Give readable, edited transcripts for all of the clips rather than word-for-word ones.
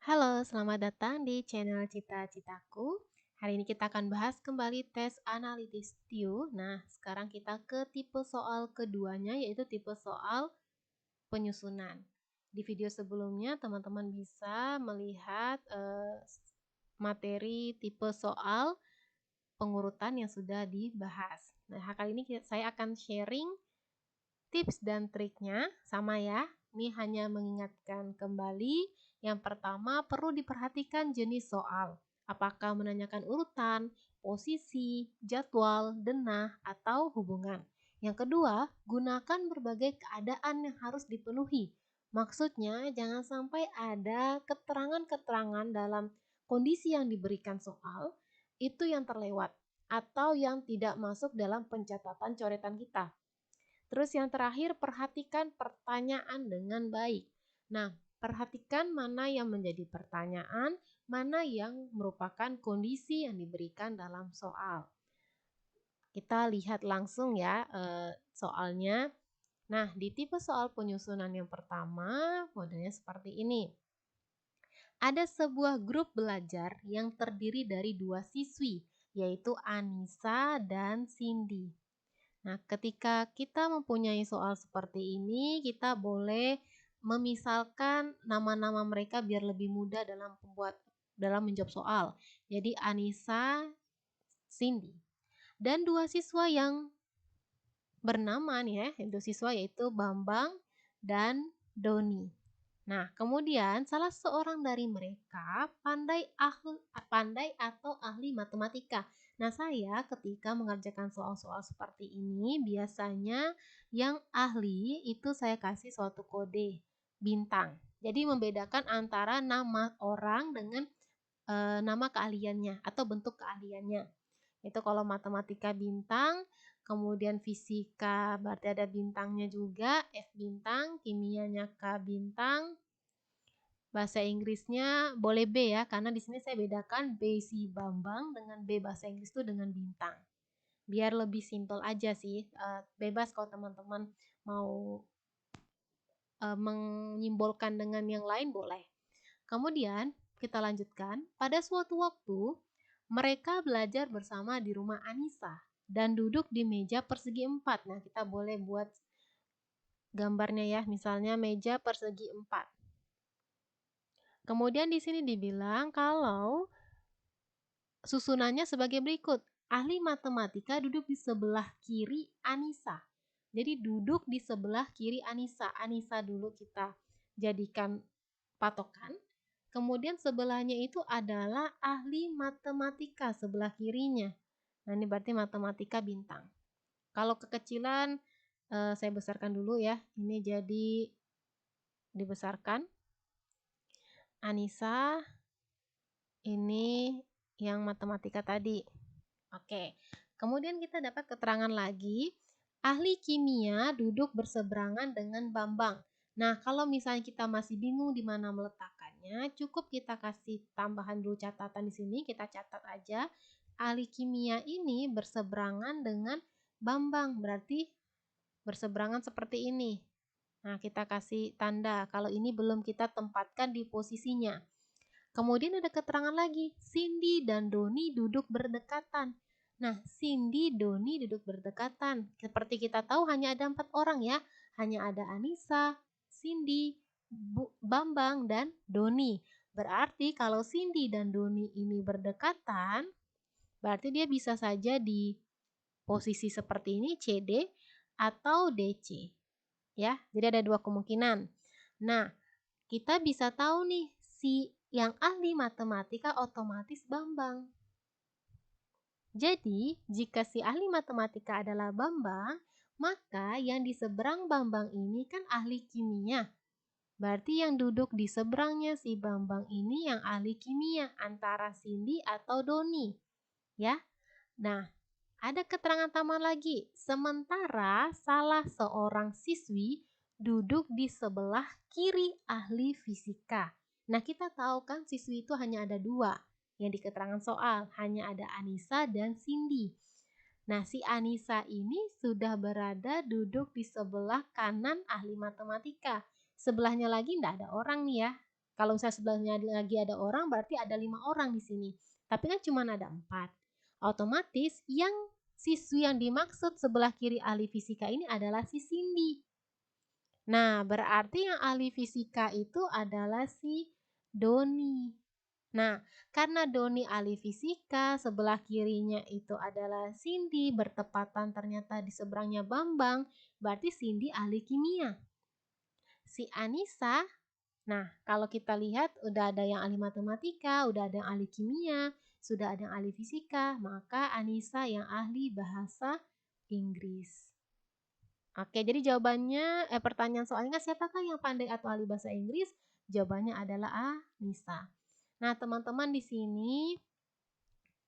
Halo, selamat datang di channel Cita-Citaku. Hari ini kita akan bahas kembali tes analitis TIU. Nah, sekarang kita ke tipe soal keduanya, yaitu tipe soal penyusunan. Di video sebelumnya, teman-teman bisa melihat materi tipe soal pengurutan yang sudah dibahas. Nah, kali ini saya akan sharing tips dan triknya, sama ya. Ini hanya mengingatkan kembali. Yang pertama, perlu diperhatikan jenis soal. Apakah menanyakan urutan, posisi, jadwal, denah, atau hubungan. Yang kedua, gunakan berbagai keadaan yang harus dipenuhi. Maksudnya, jangan sampai ada keterangan-keterangan dalam kondisi yang diberikan soal, itu yang terlewat, atau yang tidak masuk dalam pencatatan coretan kita. Terus yang terakhir, perhatikan pertanyaan dengan baik. Nah, perhatikan mana yang menjadi pertanyaan, mana yang merupakan kondisi yang diberikan dalam soal. Kita lihat langsung ya soalnya. Nah, di tipe soal penyusunan yang pertama, modelnya seperti ini. Ada sebuah grup belajar yang terdiri dari dua siswi, yaitu Anissa dan Cindy. Nah, ketika kita mempunyai soal seperti ini, kita boleh memisalkan nama-nama mereka biar lebih mudah dalam menjawab soal. Jadi Anissa, Cindy. Dan dua siswa yang bernama nih ya, dua siswa yaitu Bambang dan Doni. Nah, kemudian salah seorang dari mereka pandai atau ahli matematika. Nah, saya ketika mengerjakan soal-soal seperti ini, biasanya yang ahli itu saya kasih suatu kode bintang. Jadi membedakan antara nama orang dengan nama keahliannya atau bentuk keahliannya. Itu kalau matematika bintang, kemudian fisika berarti ada bintangnya juga, F bintang, kimianya K bintang, bahasa Inggrisnya boleh B ya, karena di sini saya bedakan B si Bambang dengan B bahasa Inggris itu dengan bintang. Biar lebih simple aja sih, bebas kalau teman-teman mau menyimbolkan dengan yang lain boleh. Kemudian kita lanjutkan, pada suatu waktu mereka belajar bersama di rumah Anissa dan duduk di meja persegi 4. Nah, kita boleh buat gambarnya ya, misalnya meja persegi 4. Kemudian di sini dibilang kalau susunannya sebagai berikut. Ahli matematika duduk di sebelah kiri Anissa. Jadi duduk di sebelah kiri Anissa. Anissa dulu kita jadikan patokan. Kemudian sebelahnya itu adalah ahli matematika sebelah kirinya. Nah, ini berarti matematika bintang. Kalau kekecilan saya besarkan dulu ya. Ini jadi dibesarkan. Anissa, ini yang matematika tadi. Oke, kemudian kita dapat keterangan lagi. Ahli kimia duduk berseberangan dengan Bambang. Nah, kalau misalnya kita masih bingung di mana meletakkannya, cukup kita kasih tambahan dulu catatan di sini. Kita catat aja. Ahli kimia ini berseberangan dengan Bambang, berarti berseberangan seperti ini. Nah, kita kasih tanda kalau ini belum kita tempatkan di posisinya. Kemudian ada keterangan lagi, Cindy dan Doni duduk berdekatan. Nah, Cindy, Doni duduk berdekatan. Seperti kita tahu hanya ada 4 orang ya. Hanya ada Anissa, Cindy, Bambang, dan Doni. Berarti kalau Cindy dan Doni ini berdekatan, berarti dia bisa saja di posisi seperti ini, CD, atau DC. Ya, jadi ada dua kemungkinan. Nah, kita bisa tahu nih, si yang ahli matematika otomatis Bambang. Jadi, jika si ahli matematika adalah Bambang, maka yang di seberang Bambang ini kan ahli kimia. Berarti yang duduk di seberangnya si Bambang ini yang ahli kimia antara Cindy atau Doni. Ya. Nah, ada keterangan tambahan lagi. Sementara salah seorang siswi duduk di sebelah kiri ahli fisika. Nah, kita tahu kan siswi itu hanya ada 2 yang di keterangan soal. Hanya ada Anissa dan Cindy. Nah, si Anissa ini sudah berada duduk di sebelah kanan ahli matematika. Sebelahnya lagi tidak ada orang nih ya. Kalau misalnya sebelahnya lagi ada orang, berarti ada 5 orang di sini. Tapi kan cuma ada 4. Otomatis yang siswi yang dimaksud sebelah kiri ahli fisika ini adalah si Cindy. Nah, berarti yang ahli fisika itu adalah si Doni. Nah, karena Doni ahli fisika, sebelah kirinya itu adalah Cindy, bertepatan ternyata di seberangnya Bambang, berarti Cindy ahli kimia. Si Anissa, nah kalau kita lihat udah ada yang ahli matematika, udah ada yang ahli kimia, sudah ada yang ahli fisika, maka Anissa yang ahli bahasa Inggris. Oke, jadi jawabannya, pertanyaan soalnya siapakah yang pandai atau ahli bahasa Inggris? Jawabannya adalah Anissa. Nah, teman-teman di sini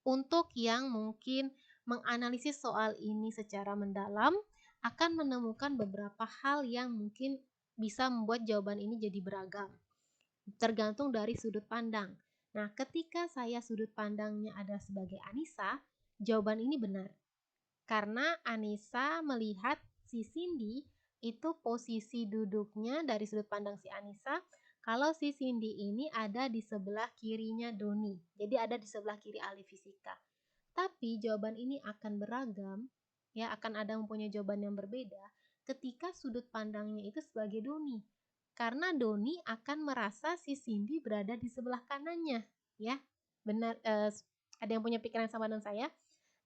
untuk yang mungkin menganalisis soal ini secara mendalam akan menemukan beberapa hal yang mungkin bisa membuat jawaban ini jadi beragam. Tergantung dari sudut pandang. Nah, ketika saya sudut pandangnya ada sebagai Anissa, jawaban ini benar. Karena Anissa melihat si Cindy itu posisi duduknya dari sudut pandang si Anissa, kalau si Cindy ini ada di sebelah kirinya Doni. Jadi ada di sebelah kiri ahli fisika. Tapi jawaban ini akan beragam, ya akan ada mempunyai jawaban yang berbeda ketika sudut pandangnya itu sebagai Doni. Karena Doni akan merasa si Cindy berada di sebelah kanannya, ya. Benar, ada yang punya pikiran sama dengan saya?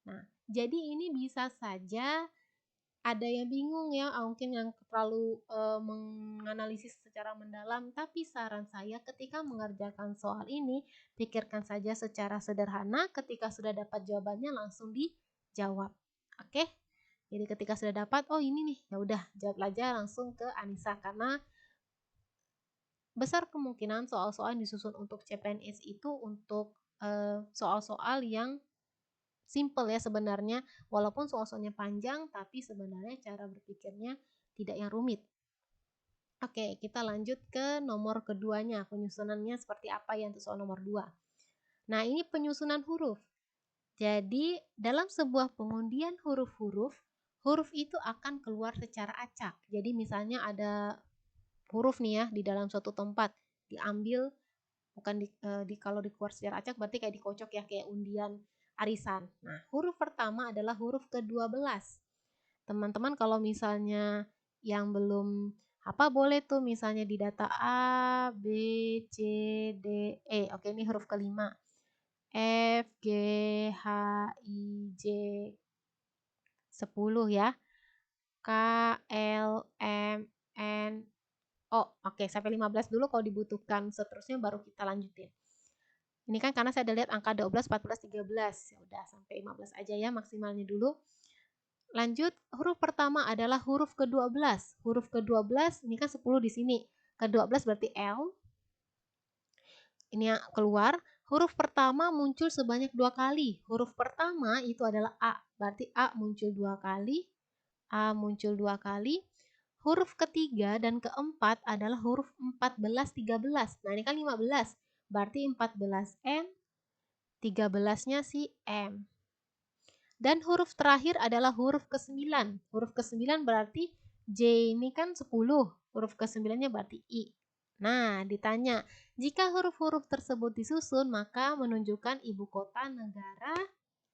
Nah, jadi ini bisa saja ada yang bingung ya, mungkin yang terlalu menganalisis secara mendalam, tapi saran saya ketika mengerjakan soal ini, pikirkan saja secara sederhana, ketika sudah dapat jawabannya langsung dijawab. Oke? Jadi ketika sudah dapat, oh ini nih, ya udah jawab aja langsung ke Anissa karena besar kemungkinan soal-soal yang disusun untuk CPNS itu untuk soal-soal yang simple ya sebenarnya, walaupun soal-soalnya panjang tapi sebenarnya cara berpikirnya tidak yang rumit. Oke, kita lanjut ke nomor keduanya, penyusunannya seperti apa ya untuk soal nomor 2. Nah, ini penyusunan huruf. Jadi, dalam sebuah pengundian huruf-huruf, huruf itu akan keluar secara acak. Jadi, misalnya ada huruf nih ya di dalam suatu tempat, diambil bukan kalau dikeluar secara acak berarti kayak dikocok ya, kayak undian arisan. Nah, huruf pertama adalah huruf ke-12. Teman-teman kalau misalnya yang belum apa boleh tuh misalnya di data A, B, C, D, E. Oke, ini huruf kelima. F, G, H, I, J, 10 ya. K, L, M, N, O. Oke, sampai 15 dulu kalau dibutuhkan seterusnya baru kita lanjutin. Ini kan karena saya ada lihat angka 12, 14, 13. Ya udah sampai 15 aja ya maksimalnya dulu. Lanjut, huruf pertama adalah huruf ke-12. Huruf ke-12 ini kan 10 di sini. Ke-12 berarti L. Ini yang keluar. Huruf pertama muncul sebanyak 2 kali. Huruf pertama itu adalah A. Berarti A muncul 2 kali. A muncul 2 kali. Huruf ketiga dan keempat adalah huruf 14, 13. Nah, ini kan 15. Berarti 14 N, 13-nya si M. Dan huruf terakhir adalah huruf ke-9. Huruf ke-9 berarti J ini kan 10. Huruf ke-9-nya berarti I. Nah, ditanya, jika huruf-huruf tersebut disusun, maka menunjukkan ibu kota negara.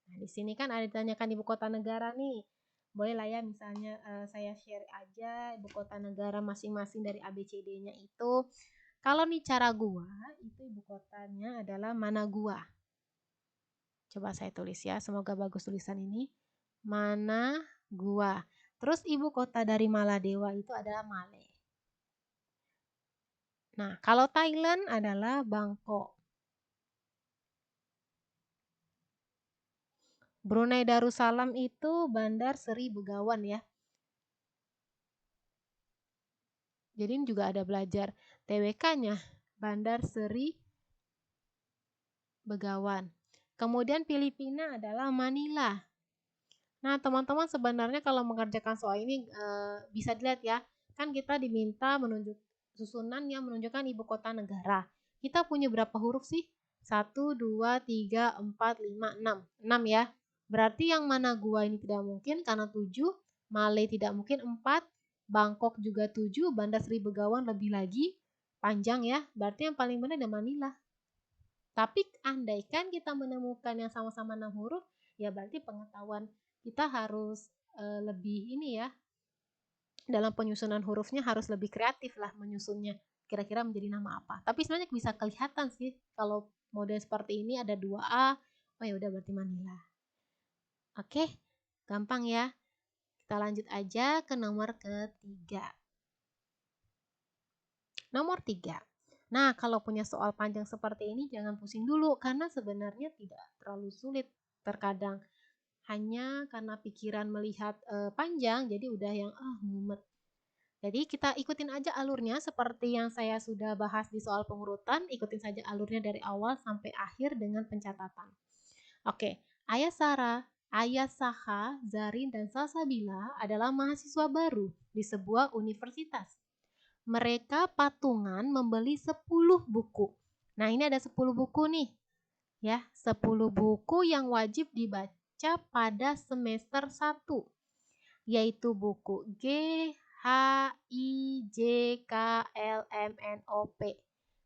Nah, di sini kan ada ditanyakan ibu kota negara nih. Boleh lah ya misalnya saya share aja ibu kota negara masing-masing dari ABCD-nya itu. Kalau nih cara gua, itu ibu kotanya adalah Managua. Coba saya tulis ya, semoga bagus tulisan ini. Managua. Terus ibu kota dari Maladewa itu adalah Male. Nah, kalau Thailand adalah Bangkok. Brunei Darussalam itu Bandar Seri Begawan ya. Jadi ini juga ada belajar TWK-nya, Bandar Seri Begawan. Kemudian Filipina adalah Manila. Nah, teman-teman sebenarnya kalau mengerjakan soal ini bisa dilihat ya, kan kita diminta menunjuk susunan yang menunjukkan ibu kota negara. Kita punya berapa huruf sih? 1, 2, 3, 4, 5, 6. 6 ya. Berarti yang mana gua ini tidak mungkin karena 7, Malay tidak mungkin 4, Bangkok juga 7, Bandar Seri Begawan lebih lagi panjang ya, berarti yang paling benar ada Manila. Tapi andaikan kita menemukan yang sama-sama 6 huruf, ya berarti pengetahuan kita harus lebih ini ya, dalam penyusunan hurufnya harus lebih kreatif lah menyusunnya. Kira-kira menjadi nama apa. Tapi sebenarnya bisa kelihatan sih kalau model seperti ini ada 2A, oh ya udah berarti Manila. Oke, gampang ya. Kita lanjut aja ke nomor ketiga. Nomor 3. Nah, kalau punya soal panjang seperti ini jangan pusing dulu karena sebenarnya tidak terlalu sulit terkadang. Hanya karena pikiran melihat panjang jadi udah yang mumet. Jadi kita ikutin aja alurnya seperti yang saya sudah bahas di soal pengurutan, ikutin saja alurnya dari awal sampai akhir dengan pencatatan. Oke, Ayah Sarah, Ayah Saha, Zarin, dan Salsabila adalah mahasiswa baru di sebuah universitas. Mereka patungan membeli 10 buku. Nah, ini ada 10 buku nih. Ya, 10 buku yang wajib dibaca pada semester 1, yaitu buku G, H, I, J, K, L, M, N, O, P.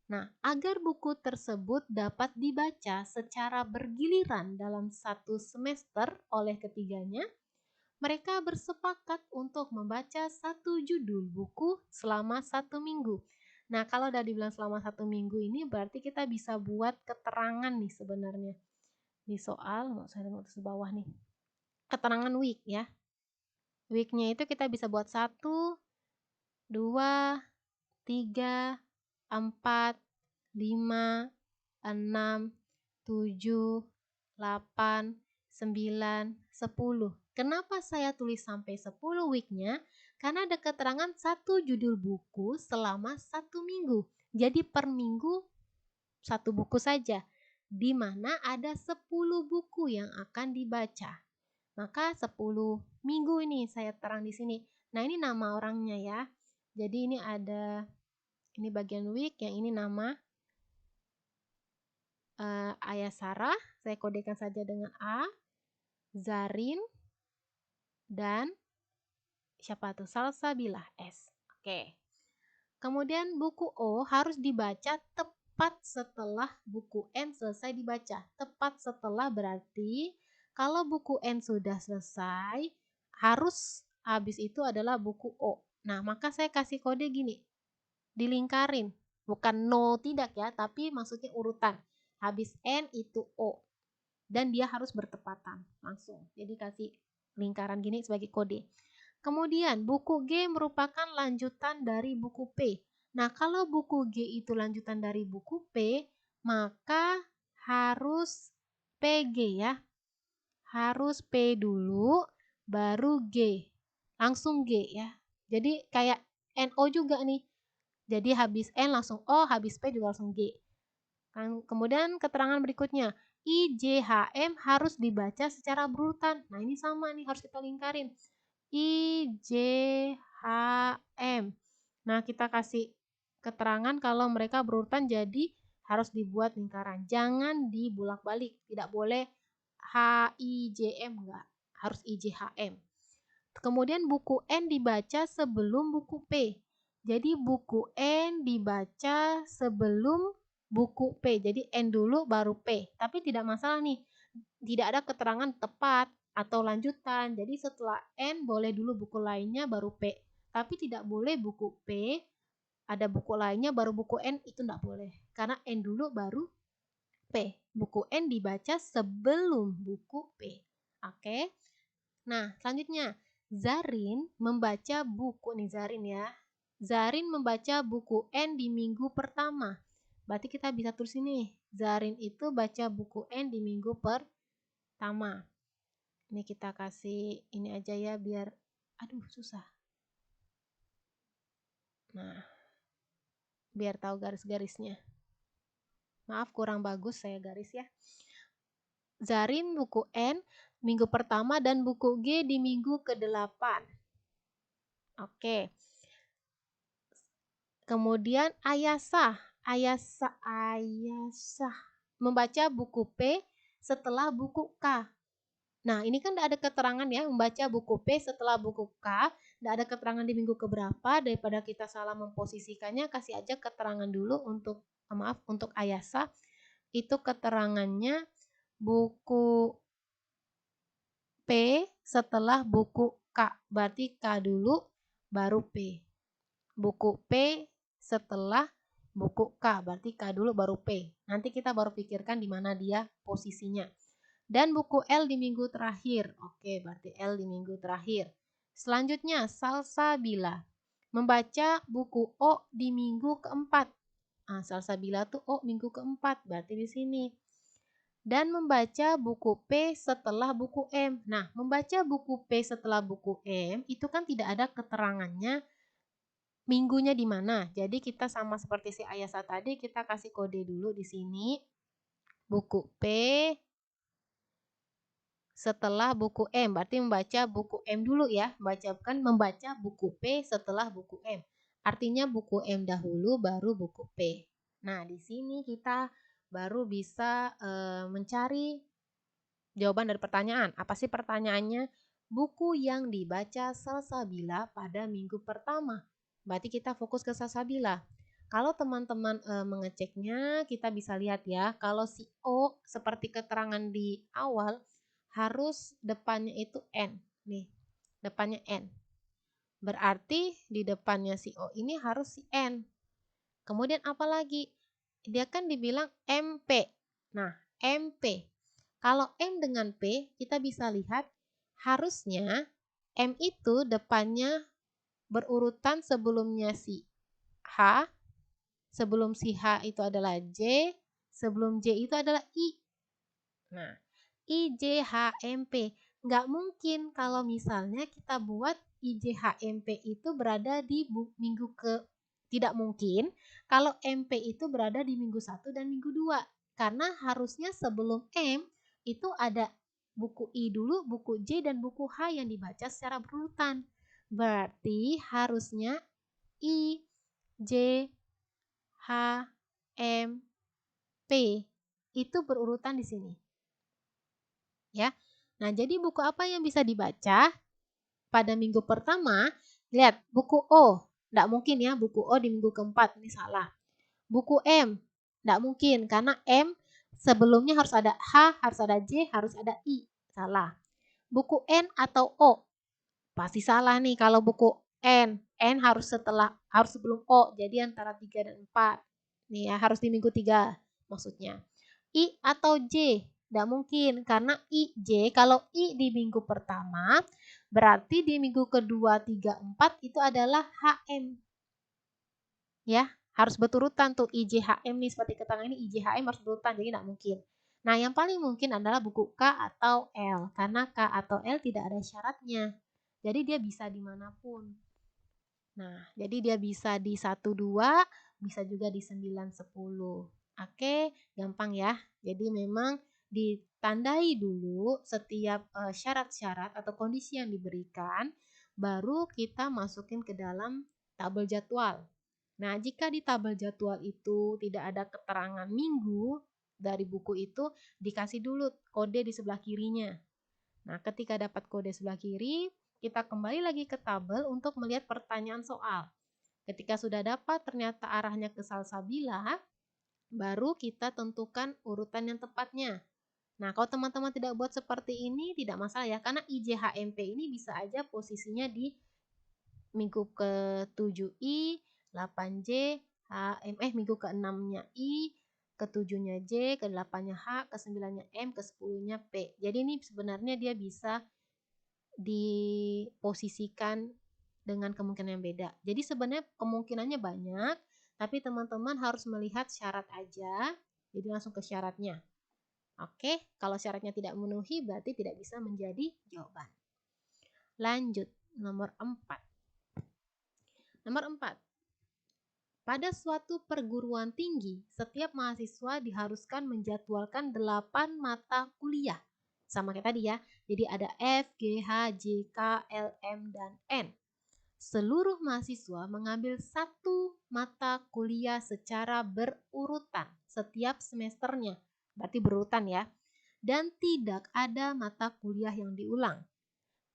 Nah, agar buku tersebut dapat dibaca secara bergiliran dalam satu semester oleh ketiganya, mereka bersepakat untuk membaca satu judul buku selama 1 minggu. Nah, kalau udah dibilang selama 1 minggu ini berarti kita bisa buat keterangan nih sebenarnya. Di soal, mau saya tulis di bawah nih. Keterangan week ya. Weeknya itu kita bisa buat 1, 2, 3, 4, 5, 6, 7, 8, 9, 10. Kenapa saya tulis sampai 10 weeknya? Karena ada keterangan satu judul buku selama 1 minggu. Jadi per minggu 1 buku saja, di mana ada 10 buku yang akan dibaca. Maka 10 minggu ini saya terang di sini. Nah, ini nama orangnya ya. Jadi ini ada, ini bagian week, yang ini nama Ayah Sarah, saya kodekan saja dengan A, Zarin, dan siapa tuh? Salsabila, S. Oke. Kemudian buku O harus dibaca tepat setelah buku N selesai dibaca. Tepat setelah berarti kalau buku N sudah selesai, harus habis itu adalah buku O. Nah, maka saya kasih kode gini, dilingkarin. Bukan no tidak ya, tapi maksudnya urutan. Habis N itu O. Dan dia harus bertepatan langsung. Jadi kasih lingkaran gini sebagai kode. Kemudian buku G merupakan lanjutan dari buku P. Nah, kalau buku G itu lanjutan dari buku P, maka harus PG ya. Harus P dulu, baru G. Langsung G ya. Jadi kayak NO juga nih. Jadi habis N langsung O, habis P juga langsung G. Kemudian keterangan berikutnya, IJHM harus dibaca secara berurutan. Nah, ini sama nih, harus kita lingkarin. IJHM. Nah, kita kasih keterangan kalau mereka berurutan, jadi harus dibuat lingkaran. Jangan dibulak-balik, tidak boleh HIJM, enggak, harus IJHM. Kemudian buku N dibaca sebelum buku P. Jadi buku N dibaca sebelum buku P. Jadi N dulu baru P. Tapi tidak masalah nih, tidak ada keterangan tepat atau lanjutan. Jadi setelah N boleh dulu buku lainnya baru P. Tapi tidak boleh buku P, ada buku lainnya baru buku N, itu tidak boleh. Karena N dulu baru P. Buku N dibaca sebelum buku P. Oke. Nah, selanjutnya Zarin membaca buku nih, Zarin ya. Zarin membaca buku N di minggu pertama. Berarti kita bisa tulis ini, Zarin itu baca buku N di minggu pertama. Ini kita kasih ini aja ya biar, aduh susah. Nah, biar tahu garis-garisnya. Maaf kurang bagus saya garis ya. Zarin buku N minggu pertama dan buku G di minggu ke-8. Oke. Kemudian Ayasah membaca buku P setelah buku K. Nah, ini kan ada keterangan ya, membaca buku P setelah buku K. nggak ada keterangan di minggu keberapa, daripada kita salah memposisikannya, kasih aja keterangan dulu untuk untuk Ayasa. Itu keterangannya buku P setelah buku K. Berarti K dulu baru P. Buku P setelah buku K. Berarti K dulu baru P. Nanti kita baru pikirkan di mana dia posisinya. Dan buku L di minggu terakhir. Oke, berarti L di minggu terakhir. Selanjutnya, Salsabila. Membaca buku O di minggu keempat. Nah, Salsabila tuh O minggu keempat. Berarti di sini. Dan membaca buku P setelah buku M. Nah, membaca buku P setelah buku M itu kan tidak ada keterangannya minggunya di mana. Jadi kita sama seperti si Ayasa tadi, kita kasih kode dulu di sini. Buku P setelah buku M. Berarti membaca buku M dulu ya. Membaca buku P setelah buku M. Artinya buku M dahulu baru buku P. Nah, di sini kita baru bisa mencari jawaban dari pertanyaan. Apa sih pertanyaannya? Buku yang dibaca Salsabila pada minggu pertama. Berarti kita fokus ke Salsabila. Kalau teman-teman mengeceknya, kita bisa lihat ya. Kalau si O seperti keterangan di awal, harus depannya itu N. Nih, depannya N. Berarti di depannya si O ini harus si N. Kemudian apa lagi? Dia kan dibilang MP. Nah, MP. Kalau M dengan P, kita bisa lihat harusnya M itu depannya berurutan sebelumnya si H, sebelum si H itu adalah J, sebelum J itu adalah I. Nah, I, J, H, M, P. Nggak mungkin kalau misalnya kita buat I, J, H, M, P itu berada di minggu ke... Tidak mungkin kalau MP itu berada di minggu 1 dan minggu 2. Karena harusnya sebelum M itu ada buku I dulu, buku J, dan buku H yang dibaca secara berurutan. Berarti harusnya I, J, H, M, P itu berurutan di sini. Ya. Nah, jadi buku apa yang bisa dibaca pada minggu pertama? Lihat, buku O. Tidak mungkin ya, buku O di minggu keempat. Ini salah. Buku M. Tidak mungkin, karena M sebelumnya harus ada H, harus ada J, harus ada I. Salah. Buku N atau O. Pasti salah nih kalau buku N. N harus sebelum O. Jadi antara 3 dan 4. Nih ya, harus di minggu 3 maksudnya. I atau J. Tidak mungkin karena I, J. Kalau I di minggu pertama, berarti di minggu kedua, 3, 4 itu adalah HM. Ya, harus berurutan tuh I, J, HM nih seperti keterangan ini I, J, HM harus berurutan, jadi tidak mungkin. Nah, yang paling mungkin adalah buku K atau L, karena K atau L tidak ada syaratnya. Jadi dia bisa dimanapun. Nah, jadi dia bisa di 1, 2, bisa juga di 9, 10. Oke, gampang ya. Jadi memang ditandai dulu setiap syarat-syarat atau kondisi yang diberikan, baru kita masukin ke dalam tabel jadwal. Nah, jika di tabel jadwal itu tidak ada keterangan minggu dari buku itu, dikasih dulu kode di sebelah kirinya. Nah, ketika dapat kode sebelah kiri, kita kembali lagi ke tabel untuk melihat pertanyaan soal. Ketika sudah dapat ternyata arahnya ke Salsabila, baru kita tentukan urutan yang tepatnya. Nah, kalau teman-teman tidak buat seperti ini, tidak masalah ya, karena IJHMP ini bisa aja posisinya di minggu ke-7I, 8J, minggu ke-6-nya I, ke-7-nya J, ke-8-nya H, ke-9-nya M, ke-10-nya P. Jadi ini sebenarnya dia bisa diposisikan dengan kemungkinan yang beda. Jadi sebenarnya kemungkinannya banyak, tapi teman-teman harus melihat syarat aja, jadi langsung ke syaratnya. Oke, kalau syaratnya tidak memenuhi berarti tidak bisa menjadi jawaban. Lanjut, nomor 4. Nomor 4. Pada suatu perguruan tinggi, setiap mahasiswa diharuskan menjadwalkan 8 mata kuliah. Sama kayak tadi ya, jadi ada F, G, H, J, K, L, M, dan N. Seluruh mahasiswa mengambil 1 mata kuliah secara berurutan setiap semesternya. Berarti berurutan ya. Dan tidak ada mata kuliah yang diulang.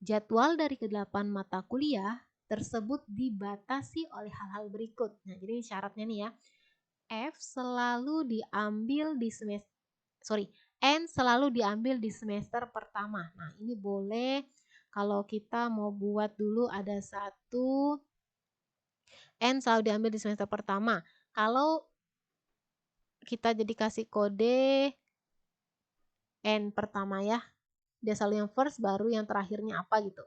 Jadwal dari ke-8 mata kuliah tersebut dibatasi oleh hal-hal berikut. Nah, jadi syaratnya nih ya. F selalu diambil di semester N selalu diambil di semester pertama. Nah, ini boleh kalau kita mau buat dulu ada satu N selalu diambil di semester pertama. Kalau kita jadi kasih kode N pertama ya, dia selalu yang first baru yang terakhirnya apa gitu.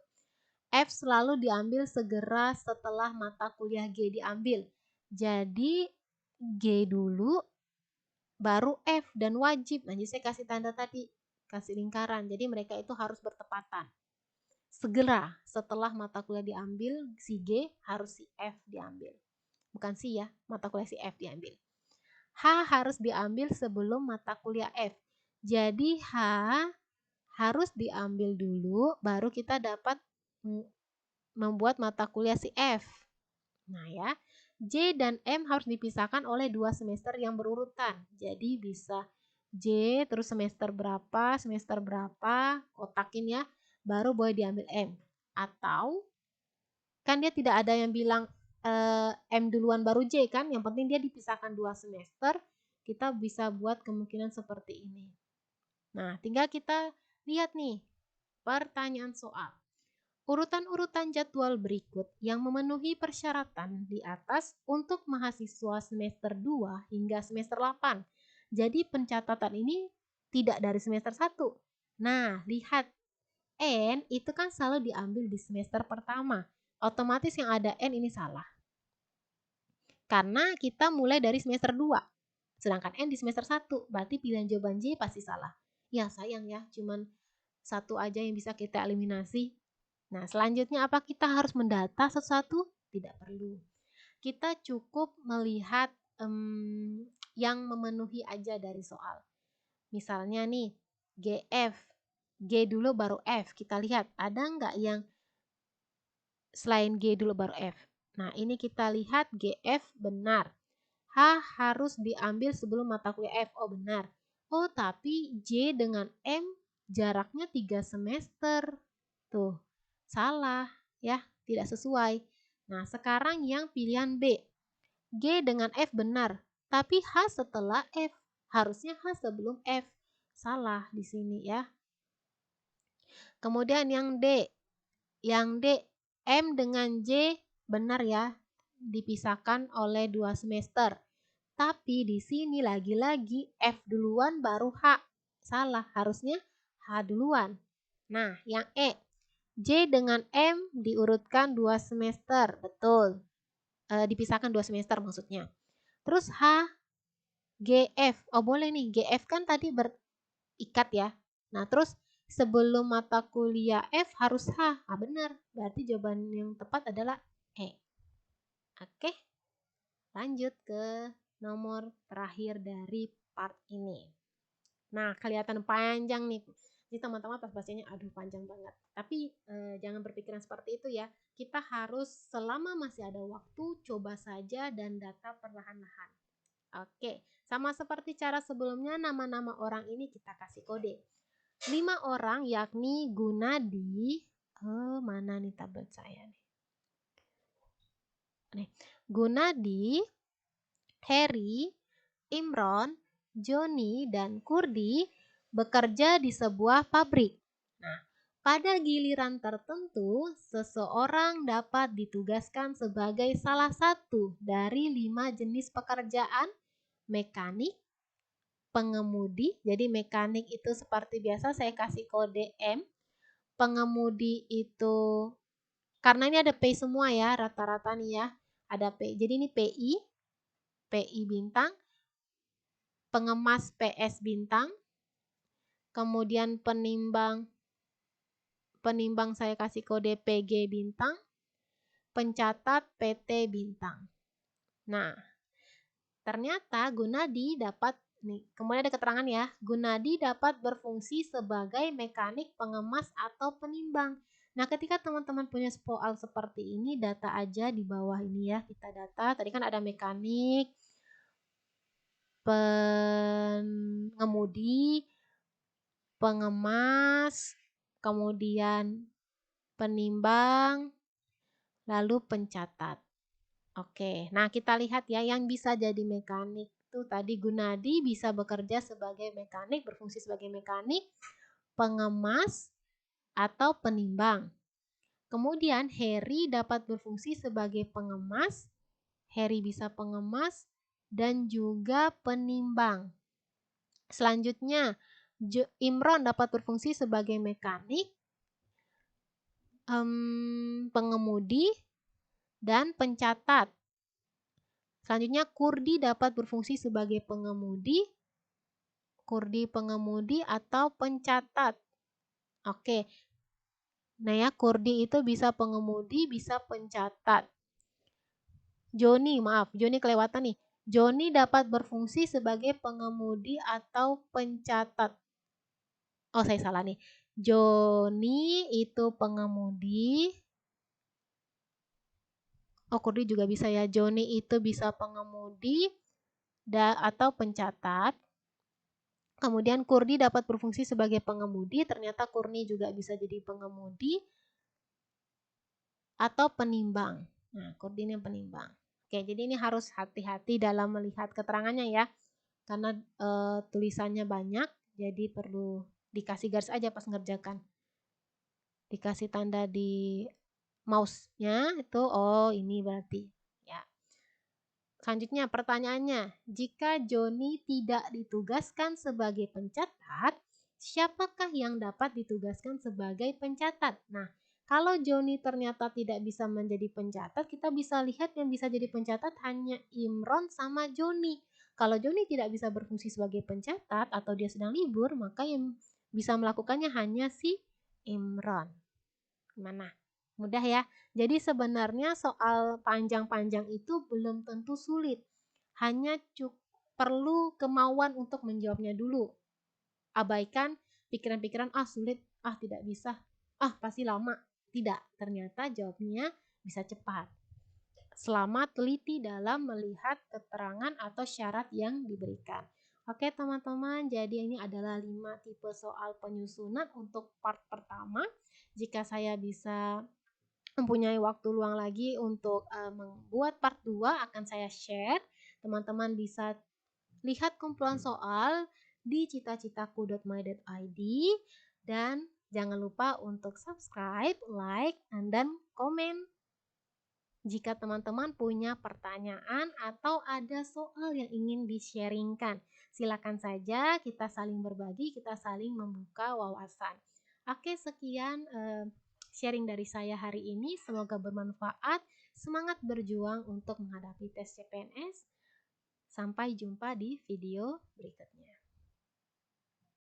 F selalu diambil segera setelah mata kuliah G diambil. Jadi G dulu baru F dan wajib. Nah, jadi saya kasih tanda tadi, kasih lingkaran. Jadi mereka itu harus bertepatan. Segera setelah mata kuliah diambil si G harus si F diambil. Bukan si ya, mata kuliah si F diambil. H harus diambil sebelum mata kuliah F. Jadi H harus diambil dulu baru kita dapat membuat mata kuliah si F. Nah ya, J dan M harus dipisahkan oleh 2 semester yang berurutan. Jadi bisa J terus semester berapa, kotakin ya, baru boleh diambil M. Atau kan dia tidak ada yang bilang M duluan baru J kan, yang penting dia dipisahkan 2 semester, kita bisa buat kemungkinan seperti ini. Nah, tinggal kita lihat nih pertanyaan soal. Urutan-urutan jadwal berikut yang memenuhi persyaratan di atas untuk mahasiswa semester 2 hingga semester 8. Jadi pencatatan ini tidak dari semester 1. Nah, lihat N itu kan selalu diambil di semester pertama. Otomatis yang ada N ini salah. Karena kita mulai dari semester 2. Sedangkan N di semester 1. Berarti pilihan jawaban J pasti salah. Ya sayang ya, cuman satu aja yang bisa kita eliminasi. Nah, selanjutnya apa kita harus mendata satu-satu? Tidak perlu. Kita cukup melihat yang memenuhi aja dari soal. Misalnya nih, GF. G dulu baru F. Kita lihat, ada nggak yang selain G dulu baru F? Nah, ini kita lihat GF benar. H harus diambil sebelum mata kuliah F. Oh, benar. Oh, tapi J dengan M jaraknya 3 semester. Tuh, salah ya, tidak sesuai. Nah, sekarang yang pilihan B. G dengan F benar, tapi H setelah F. Harusnya H sebelum F. Salah di sini ya. Kemudian yang D. Yang D, M dengan J benar ya, dipisahkan oleh 2 semester. Tapi di sini lagi-lagi F duluan baru H. Salah, harusnya H duluan. Nah, yang E. J dengan M diurutkan 2 semester, betul. Dipisahkan 2 semester maksudnya. Terus H, GF. Oh boleh nih, GF kan tadi berikat ya. Nah terus sebelum mata kuliah F harus H. Ah benar, berarti jawaban yang tepat adalah E. Oke, lanjut ke nomor terakhir dari part ini. Nah, kelihatan panjang nih. Jadi teman-teman pas bacanya, aduh panjang banget. Tapi jangan berpikiran seperti itu ya. Kita harus selama masih ada waktu, coba saja dan data perlahan-lahan. Oke, sama seperti cara sebelumnya, nama-nama orang ini kita kasih kode. 5 orang yakni Gunadi. Mana nih tablet saya nih? Gunadi, Heri, Imron, Joni, dan Kurdi bekerja di sebuah pabrik. Nah, pada giliran tertentu, seseorang dapat ditugaskan sebagai salah satu dari 5 jenis pekerjaan: mekanik, pengemudi. Jadi mekanik itu seperti biasa saya kasih kode M. Pengemudi itu, karena ini ada P semua ya, rata-rata nih ya, ada P. Jadi ini PI bintang, pengemas PS bintang, kemudian penimbang saya kasih kode PG bintang, pencatat PT bintang. Nah, ternyata Gunadi dapat nih, kemudian ada keterangan ya, Gunadi dapat berfungsi sebagai mekanik, pengemas atau penimbang. Nah, ketika teman-teman punya soal seperti ini, data aja di bawah ini ya, kita data. Tadi kan ada mekanik, pengemudi, pengemas, kemudian penimbang, lalu pencatat. Oke, nah kita lihat ya yang bisa jadi mekanik itu tadi Gunadi bisa bekerja sebagai mekanik, berfungsi sebagai mekanik, pengemas, atau penimbang. Kemudian Heri dapat berfungsi sebagai pengemas, Heri bisa pengemas dan juga penimbang. Selanjutnya, Imron dapat berfungsi sebagai mekanik, pengemudi, dan pencatat. Selanjutnya, Kurdi dapat berfungsi sebagai pengemudi, atau pencatat. Oke. Nah ya, Kurdi itu bisa pengemudi, bisa pencatat. Joni kelewatan nih. Joni dapat berfungsi sebagai pengemudi atau pencatat. Oh, saya salah nih. Joni itu pengemudi. Oh, Kurdi juga bisa ya. Joni itu bisa pengemudi atau pencatat. Kemudian Kurdi dapat berfungsi sebagai pengemudi. Ternyata Kurni juga bisa jadi pengemudi atau penimbang. Nah, Kurdi ini penimbang. Oke, jadi ini harus hati-hati dalam melihat keterangannya ya. Karena tulisannya banyak, jadi perlu dikasih garis aja pas ngerjakan. Dikasih tanda di mouse-nya itu, oh ini berarti ya. Selanjutnya pertanyaannya, jika Joni tidak ditugaskan sebagai pencatat, siapakah yang dapat ditugaskan sebagai pencatat? Nah, kalau Joni ternyata tidak bisa menjadi pencatat, kita bisa lihat yang bisa jadi pencatat hanya Imron sama Joni. Kalau Joni tidak bisa berfungsi sebagai pencatat atau dia sedang libur, maka yang bisa melakukannya hanya si Imron. Gimana? Mudah ya. Jadi sebenarnya soal panjang-panjang itu belum tentu sulit. Hanya perlu kemauan untuk menjawabnya dulu. Abaikan pikiran-pikiran, sulit, tidak bisa, pasti lama. Tidak, ternyata jawabnya bisa cepat. Selama teliti dalam melihat keterangan atau syarat yang diberikan. Oke teman-teman, jadi ini adalah 5 tipe soal penyusunan untuk part pertama. Jika saya bisa mempunyai waktu luang lagi untuk membuat part 2 akan saya share. Teman-teman bisa lihat kumpulan soal di citacitaku.my.id dan jangan lupa untuk subscribe, like, dan komen. Jika teman-teman punya pertanyaan atau ada soal yang ingin di-sharingkan, silakan saja kita saling berbagi, kita saling membuka wawasan. Oke, sekian sharing dari saya hari ini. Semoga bermanfaat. Semangat berjuang untuk menghadapi tes CPNS. Sampai jumpa di video berikutnya.